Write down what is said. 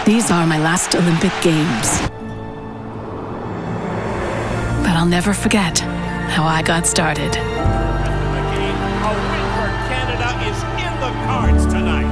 These are my last Olympic Games. But I'll never forget how I got started. A win for Canada is in the cards tonight.